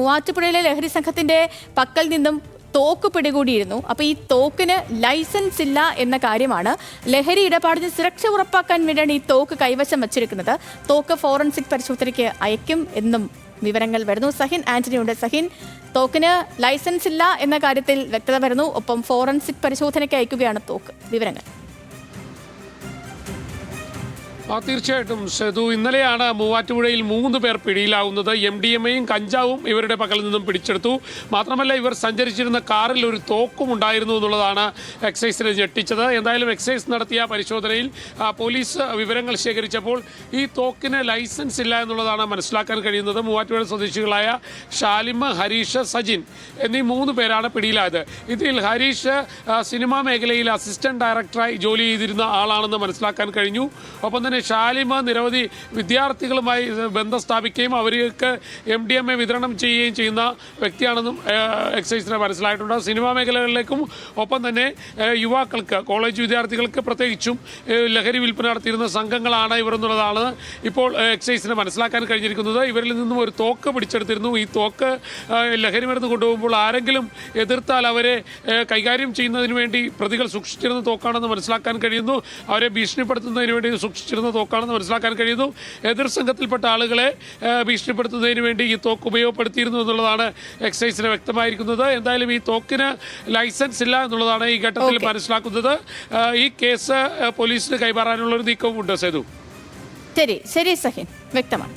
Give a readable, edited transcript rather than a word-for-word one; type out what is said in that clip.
മൂവാറ്റുപുഴയിലെ ലഹരി സംഘത്തിന്റെ പക്കൽ നിന്നും തോക്ക് പിടികൂടിയിരുന്നു. അപ്പോൾ ഈ തോക്കിന് ലൈസൻസ് ഇല്ല എന്ന കാര്യമാണ്. ലഹരി ഇടപാടിന് സുരക്ഷ ഉറപ്പാക്കാൻ വേണ്ടിയാണ് ഈ തോക്ക് കൈവശം വച്ചിരിക്കുന്നത്. തോക്ക് ഫോറൻസിക് പരിശോധനയ്ക്ക് അയക്കും എന്നും വിവരങ്ങൾ വരുന്നു. സഹിൻ ആന്റണിയുണ്ട്. സഹിൻ, തോക്കിന് ലൈസൻസ് ഇല്ല എന്ന കാര്യത്തിൽ വ്യക്തത വരുന്നു. ഒപ്പം ഫോറൻസിക് പരിശോധനയ്ക്ക് അയക്കുകയാണ് തോക്ക്. വിവരങ്ങൾ. തീർച്ചയായിട്ടും സേതു, ഇന്നലെയാണ് മൂവാറ്റുപുഴയിൽ 3 പേർ പിടിയിലാവുന്നത്. MDMAയും കഞ്ചാവും ഇവരുടെ പക്കൽ നിന്നും പിടിച്ചെടുത്തു. മാത്രമല്ല, ഇവർ സഞ്ചരിച്ചിരുന്ന കാറിൽ ഒരു തോക്കും ഉണ്ടായിരുന്നു എന്നുള്ളതാണ് എക്സൈസിനെ ഞെട്ടിച്ചത്. എന്തായാലും എക്സൈസ് നടത്തിയ പരിശോധനയിൽ പോലീസ് വിവരങ്ങൾ ശേഖരിച്ചപ്പോൾ ഈ തോക്കിന് ലൈസൻസ് ഇല്ല എന്നുള്ളതാണ് മനസ്സിലാക്കാൻ കഴിയുന്നത്. മൂവാറ്റുപുഴ സ്വദേശികളായ ഷാലിമ്, ഹരീഷ്, സജിൻ എന്നീ 3 പേരാണ് പിടിയിലായത്. ഇതിൽ ഹരീഷ് സിനിമാ മേഖലയിൽ അസിസ്റ്റന്റ് ഡയറക്ടറായി ജോലി ചെയ്തിരുന്ന ആളാണെന്ന് മനസ്സിലാക്കാൻ കഴിഞ്ഞു. ഒപ്പം തന്നെ ഷാലിമ നിരവധി വിദ്യാർത്ഥികളുമായി ബന്ധം സ്ഥാപിക്കുകയും അവർക്ക് MDMA വിതരണം ചെയ്യുകയും ചെയ്യുന്ന വ്യക്തിയാണെന്നും എക്സൈസിന് മനസ്സിലായിട്ടുണ്ട്. സിനിമാ മേഖലകളിലേക്കും ഒപ്പം തന്നെ യുവാക്കൾക്ക്, കോളേജ് വിദ്യാർത്ഥികൾക്ക് പ്രത്യേകിച്ചും ലഹരി വിൽപ്പന നടത്തിയിരുന്ന സംഘങ്ങളാണ് ഇവർ എന്നുള്ളതാണ് ഇപ്പോൾ എക്സൈസിന് മനസ്സിലാക്കാൻ കഴിഞ്ഞിരിക്കുന്നത്. ഇവരിൽ നിന്നും ഒരു തോക്ക് പിടിച്ചെടുത്തിരുന്നു. ഈ തോക്ക് ലഹരി മരുന്ന് കൊണ്ടുപോകുമ്പോൾ ആരെങ്കിലും എതിർത്താൽ അവരെ കൈകാര്യം ചെയ്യുന്നതിന് വേണ്ടി പ്രതികൾ സൂക്ഷിച്ചിരുന്ന തോക്കാണെന്ന് മനസ്സിലാക്കാൻ കഴിയുന്നു. അവരെ ഭീഷണിപ്പെടുത്തുന്നതിന് വേണ്ടി സൂക്ഷിച്ചിരുന്ന തോക്കാണെന്ന് മനസ്സിലാക്കാൻ കഴിയുന്നു. എതിർ സംഘത്തിൽപ്പെട്ട ആളുകളെ ഭീഷണിപ്പെടുത്തുന്നതിന് വേണ്ടി ഈ തോക്ക് ഉപയോഗപ്പെടുത്തിയിരുന്നു എന്നുള്ളതാണ് എക്സൈസിന് വ്യക്തമായിരിക്കുന്നത്. എന്തായാലും ഈ തോക്കിന് ലൈസൻസ് ഇല്ല എന്നുള്ളതാണ് ഈ ഘട്ടത്തിൽ മനസ്സിലാക്കുന്നത്. ഈ കേസ് പോലീസിന് കൈമാറാനുള്ള ഒരു നീക്കവും ഉണ്ട്. സേതു, ശരി സഹിൻ, വ്യക്തമാണ്.